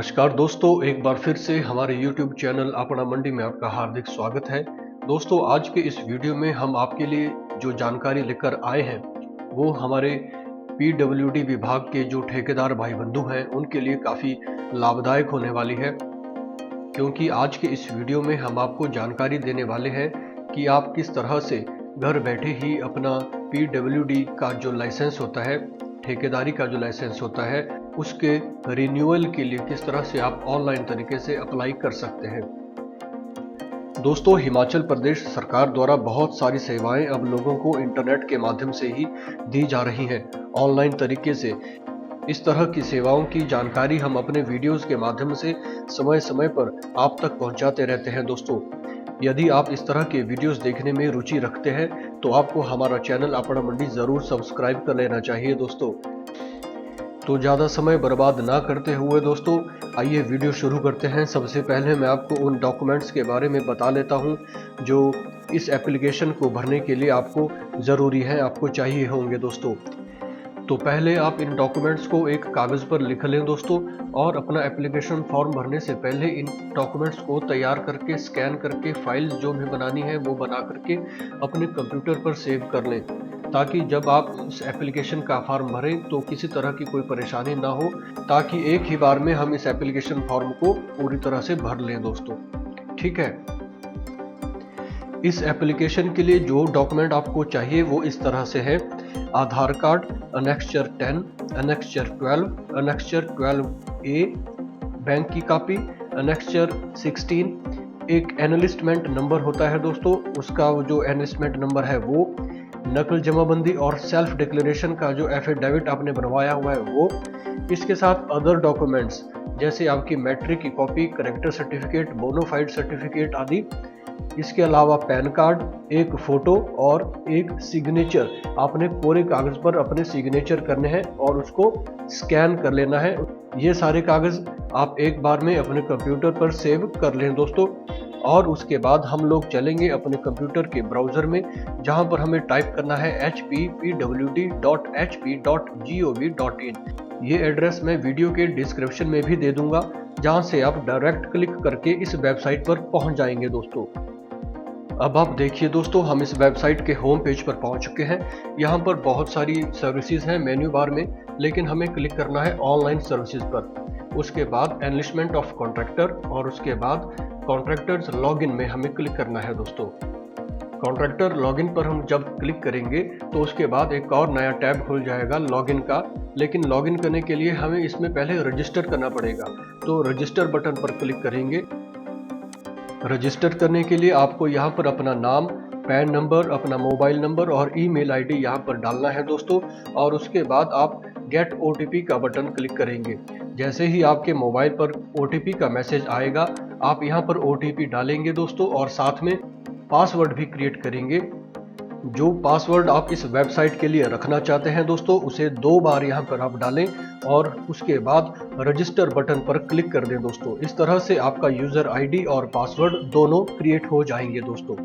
नमस्कार दोस्तों, एक बार फिर से हमारे YouTube चैनल अपना मंडी में आपका हार्दिक स्वागत है। दोस्तों, आज के इस वीडियो में हम आपके लिए जो जानकारी लेकर आए हैं वो हमारे PWD विभाग के जो ठेकेदार भाई बंधु हैं उनके लिए काफ़ी लाभदायक होने वाली है, क्योंकि आज के इस वीडियो में हम आपको जानकारी देने वाले हैं कि आप किस तरह से घर बैठे ही अपना PWD का जो लाइसेंस होता है, ठेकेदारी का जो लाइसेंस होता है, उसके रिन्यूअल के लिए किस तरह से आप ऑनलाइन तरीके से अप्लाई कर सकते हैं। दोस्तों, हिमाचल प्रदेश सरकार द्वारा बहुत सारी सेवाएं अब लोगों को इंटरनेट के माध्यम से ही दी जा रही हैं, ऑनलाइन तरीके से। इस तरह की सेवाओं की जानकारी हम अपने वीडियोस के माध्यम से समय समय पर आप तक पहुंचाते रहते हैं। दोस्तों, यदि आप इस तरह के वीडियोस देखने में रुचि रखते हैं तो आपको हमारा चैनल अपना मंडी ज़रूर सब्सक्राइब कर लेना चाहिए। दोस्तों, तो ज़्यादा समय बर्बाद ना करते हुए दोस्तों, आइए वीडियो शुरू करते हैं। सबसे पहले मैं आपको उन डॉक्यूमेंट्स के बारे में बता लेता हूं जो इस एप्लीकेशन को भरने के लिए आपको ज़रूरी है, आपको चाहिए होंगे। दोस्तों, तो पहले आप इन डॉक्यूमेंट्स को एक कागज़ पर लिख लें दोस्तों, और अपना एप्लीकेशन फॉर्म भरने से पहले इन डॉक्यूमेंट्स को तैयार करके, स्कैन करके, फाइल्स जो भी बनानी है वो बना करके अपने कंप्यूटर पर सेव कर लें, ताकि जब आप इस एप्लीकेशन का फॉर्म भरें तो किसी तरह की कोई परेशानी ना हो, ताकि एक ही बार में हम इस एप्लीकेशन फॉर्म को पूरी तरह से भर लें। दोस्तों, ठीक है। इस एप्लीकेशन के लिए जो डॉक्यूमेंट आपको चाहिए वो इस तरह से है: आधार card, annexure 10, annexure 12, annexure 12A, bank की कॉपी, अनेक्स्चर 16, एक एनलिस्टमेंट नंबर होता है दोस्तों, उसका जो एनलिस्टमेंट नंबर है वो, नकल जमाबंदी और सेल्फ डिक्लेरेशन का जो एफिडेविट आपने बनवाया हुआ है वो, इसके साथ अदर डॉक्यूमेंट्स जैसे आपकी मैट्रिक की copy, character certificate, bonafide certificate आदि। इसके अलावा पैन कार्ड, एक फ़ोटो और एक सिग्नेचर। आपने कोरे कागज़ पर अपने सिग्नेचर करने हैं और उसको स्कैन कर लेना है। ये सारे कागज़ आप एक बार में अपने कंप्यूटर पर सेव कर लें दोस्तों, और उसके बाद हम लोग चलेंगे अपने कंप्यूटर के ब्राउज़र में, जहां पर हमें टाइप करना है hppwd.hp.gov.in। ये एड्रेस मैं वीडियो के डिस्क्रिप्शन में भी दे दूंगा, जहां से आप डायरेक्ट क्लिक करके इस वेबसाइट पर पहुंच जाएंगे। दोस्तों, अब आप देखिए दोस्तों, हम इस वेबसाइट के होम पेज पर पहुंच चुके हैं। यहाँ पर बहुत सारी सर्विसेज हैं मेन्यू बार में, लेकिन हमें क्लिक करना है ऑनलाइन सर्विसेज पर। उसके बाद एनलिस्टमेंट ऑफ कॉन्ट्रैक्टर, और उसके बाद कॉन्ट्रैक्टर्स लॉगिन में हमें क्लिक करना है। दोस्तों, कॉन्ट्रैक्टर लॉगिन पर हम जब क्लिक करेंगे तो उसके बाद एक और नया टैब खुल जाएगा लॉगिन का, लेकिन लॉगिन करने के लिए हमें इसमें पहले रजिस्टर करना पड़ेगा। तो रजिस्टर बटन पर क्लिक करेंगे। रजिस्टर करने के लिए आपको यहाँ पर अपना नाम, पैन नंबर, अपना मोबाइल नंबर और ईमेल आईडी यहाँ पर डालना है दोस्तों, और उसके बाद आप गेट OTP का बटन क्लिक करेंगे। जैसे ही आपके मोबाइल पर OTP का मैसेज आएगा, आप यहाँ पर OTP डालेंगे दोस्तों, और साथ में पासवर्ड भी क्रिएट करेंगे। जो पासवर्ड आप इस वेबसाइट के लिए रखना चाहते हैं दोस्तों, उसे 2 बार यहाँ पर आप डालें और उसके बाद रजिस्टर बटन पर क्लिक कर दें दोस्तों। इस तरह से आपका यूज़र आईडी और पासवर्ड दोनों क्रिएट हो जाएंगे। दोस्तों,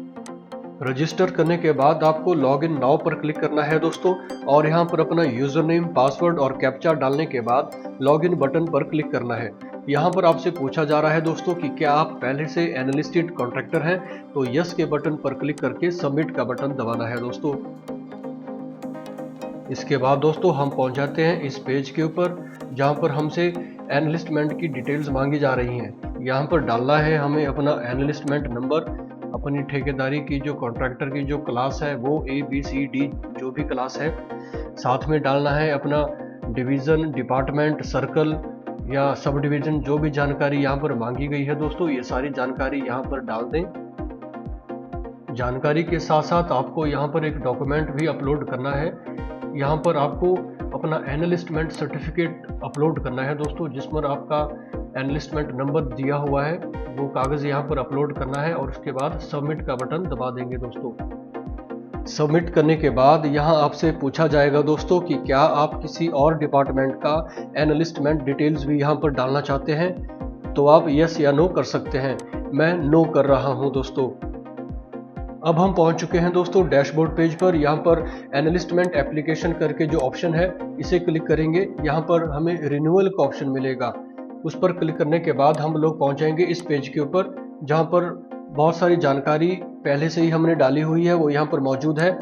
रजिस्टर करने के बाद आपको लॉगिन नाउ पर क्लिक करना है दोस्तों, और यहाँ पर अपना यूज़र नेम, पासवर्ड और कैप्चा डालने के बाद लॉगिन बटन पर क्लिक करना है। यहाँ पर आपसे पूछा जा रहा है दोस्तों कि क्या आप पहले से एनलिस्टेड कॉन्ट्रैक्टर हैं, तो यस के बटन पर क्लिक करके सबमिट का बटन दबाना है दोस्तों। इसके बाद दोस्तों हम पहुँच जाते हैं इस पेज के ऊपर, जहाँ पर हमसे एनलिस्टमेंट की डिटेल्स मांगी जा रही हैं। यहाँ पर डालना है हमें अपना एनलिस्टमेंट नंबर, अपनी ठेकेदारी की जो कॉन्ट्रैक्टर की जो क्लास है वो ABCD जो भी क्लास है। साथ में डालना है अपना डिवीज़न, डिपार्टमेंट, सर्कल या सब डिवीज़न, जो भी जानकारी यहाँ पर मांगी गई है दोस्तों, ये सारी जानकारी यहाँ पर डाल दें। जानकारी के साथ साथ आपको यहाँ पर एक डॉक्यूमेंट भी अपलोड करना है। यहाँ पर आपको अपना एनलिस्टमेंट सर्टिफिकेट अपलोड करना है दोस्तों, जिस पर आपका एनलिस्टमेंट नंबर दिया हुआ है, वो कागज़ यहाँ पर अपलोड करना है, और उसके बाद सबमिट का बटन दबा देंगे दोस्तों। सबमिट करने के बाद यहाँ आपसे पूछा जाएगा दोस्तों कि क्या आप किसी और डिपार्टमेंट का एनलिस्टमेंट डिटेल्स भी यहाँ पर डालना चाहते हैं, तो आप यस या नो कर सकते हैं। मैं नो कर रहा हूँ दोस्तों। अब हम पहुंच चुके हैं दोस्तों डैशबोर्ड पेज पर। यहाँ पर एनलिस्टमेंट एप्लीकेशन करके जो ऑप्शन है, इसे क्लिक करेंगे। यहाँ पर हमें रिन्यूअल का ऑप्शन मिलेगा। उस पर क्लिक करने के बाद हम लोग पहुंचेंगे इस पेज के ऊपर, जहां पर बहुत सारी जानकारी पहले से ही हमने डाली हुई है, वो यहाँ पर मौजूद है।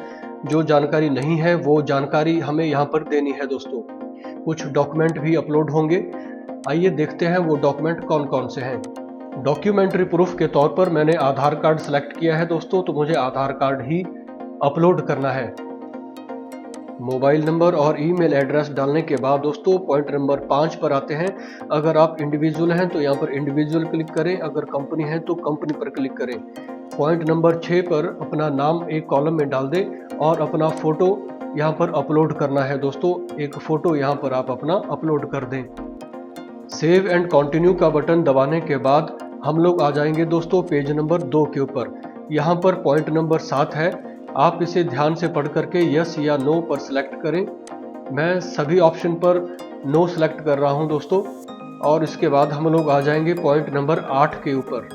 जो जानकारी नहीं है वो जानकारी हमें यहाँ पर देनी है दोस्तों। कुछ डॉक्यूमेंट भी अपलोड होंगे, आइए देखते हैं वो डॉक्यूमेंट कौन कौन से हैं। डॉक्यूमेंट्री प्रूफ के तौर पर मैंने आधार कार्ड सेलेक्ट किया है दोस्तों, तो मुझे आधार कार्ड ही अपलोड करना है। मोबाइल नंबर और ईमेल एड्रेस डालने के बाद दोस्तों पॉइंट नंबर 5 पर आते हैं। अगर आप इंडिविजुअल हैं तो यहाँ पर इंडिविजुअल क्लिक करें, अगर कंपनी है तो कंपनी पर क्लिक करें। पॉइंट नंबर 6 पर अपना नाम एक कॉलम में डाल दें और अपना फ़ोटो यहाँ पर अपलोड करना है दोस्तों। एक फ़ोटो यहाँ पर आप अपना अपलोड कर दें। सेव एंड कंटिन्यू का बटन दबाने के बाद हम लोग आ जाएंगे दोस्तों पेज नंबर 2 के ऊपर। यहाँ पर पॉइंट नंबर 7 है, आप इसे ध्यान से पढ़ करके यस या नो पर सिलेक्ट करें। मैं सभी ऑप्शन पर नो सिलेक्ट कर रहा हूं दोस्तों। और इसके बाद हम लोग आ जाएंगे पॉइंट नंबर 8 के ऊपर।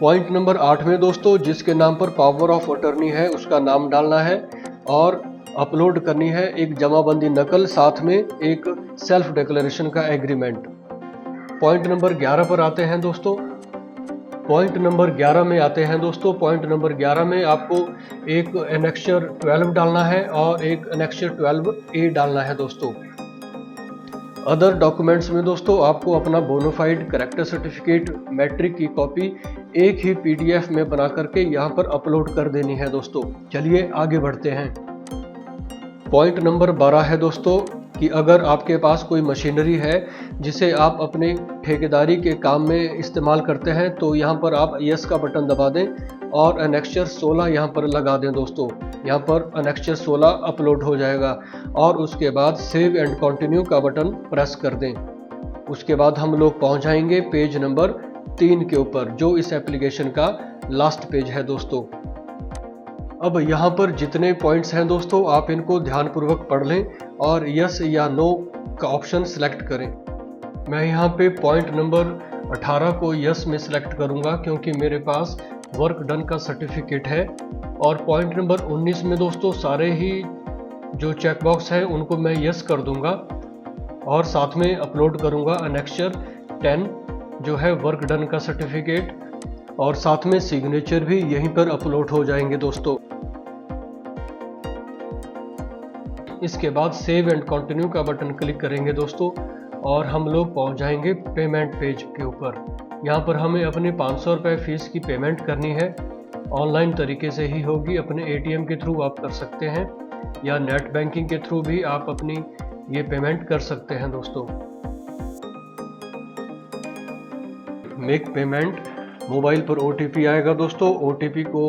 पॉइंट नंबर 8 में दोस्तों जिसके नाम पर पावर ऑफ अटर्नी है उसका नाम डालना है और अपलोड करनी है एक जमाबंदी नकल, साथ में एक सेल्फ डिक्लेरेशन का एग्रीमेंट। पॉइंट नंबर 11 पर आते हैं दोस्तों। पॉइंट नंबर 11 में आते हैं दोस्तों। पॉइंट नंबर 11 में आपको एक एनेक्चर 12 डालना है और एक एनेक्चर 12A डालना है दोस्तों। अदर डॉक्यूमेंट्स में दोस्तों आपको अपना बोनाफाइड कैरेक्टर सर्टिफिकेट, मैट्रिक की कॉपी एक ही PDF में बना करके यहाँ पर अपलोड कर देनी है दोस्तों। चलिए आगे बढ़ते हैं। पॉइंट नंबर 12 है दोस्तों कि अगर आपके पास कोई मशीनरी है जिसे आप अपने ठेकेदारी के काम में इस्तेमाल करते हैं तो यहाँ पर आप यस का बटन दबा दें और एनेक्चर 16 यहाँ पर लगा दें दोस्तों। यहाँ पर एनेक्चर 16 अपलोड हो जाएगा और उसके बाद सेव एंड कंटिन्यू का बटन प्रेस कर दें। उसके बाद हम लोग पहुँच जाएंगे पेज नंबर 3 के ऊपर, जो इस एप्लीकेशन का लास्ट पेज है दोस्तों। अब यहाँ पर जितने पॉइंट्स हैं दोस्तों आप इनको ध्यानपूर्वक पढ़ लें और यस या नो का ऑप्शन सिलेक्ट करें। मैं यहाँ पे पॉइंट नंबर 18 को यस में सिलेक्ट करूँगा क्योंकि मेरे पास वर्क डन का सर्टिफिकेट है। और पॉइंट नंबर 19 में दोस्तों सारे ही जो चेकबॉक्स हैं उनको मैं यस कर दूँगा और साथ में अपलोड करूँगा एनेक्चर 10 जो है वर्क डन का सर्टिफिकेट, और साथ में सिग्नेचर भी यहीं पर अपलोड हो जाएंगे दोस्तों। इसके बाद सेव एंड कंटिन्यू का बटन क्लिक करेंगे दोस्तों और हम लोग पहुंच जाएंगे पेमेंट पेज के ऊपर। यहाँ पर हमें अपने 500 रुपये फीस की पेमेंट करनी है। ऑनलाइन तरीके से ही होगी, अपने ATM के थ्रू आप कर सकते हैं या नेट बैंकिंग के थ्रू भी आप अपनी ये पेमेंट कर सकते हैं दोस्तों। मेक पेमेंट, मोबाइल पर OTP आएगा दोस्तों। OTP को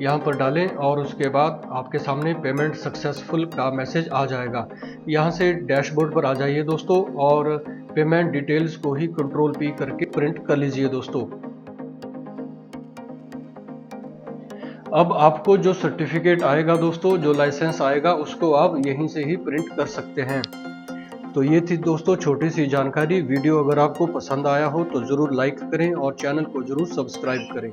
यहाँ पर डालें और उसके बाद आपके सामने पेमेंट सक्सेसफुल का मैसेज आ जाएगा। यहाँ से डैशबोर्ड पर आ जाइए दोस्तों और पेमेंट डिटेल्स को ही कंट्रोल P करके प्रिंट कर लीजिए दोस्तों। अब आपको जो सर्टिफिकेट आएगा दोस्तों, जो लाइसेंस आएगा, उसको आप यहीं से ही प्रिंट कर सकते हैं। तो ये थी दोस्तों छोटी सी जानकारी। वीडियो अगर आपको पसंद आया हो तो ज़रूर लाइक करें और चैनल को ज़रूर सब्सक्राइब करें।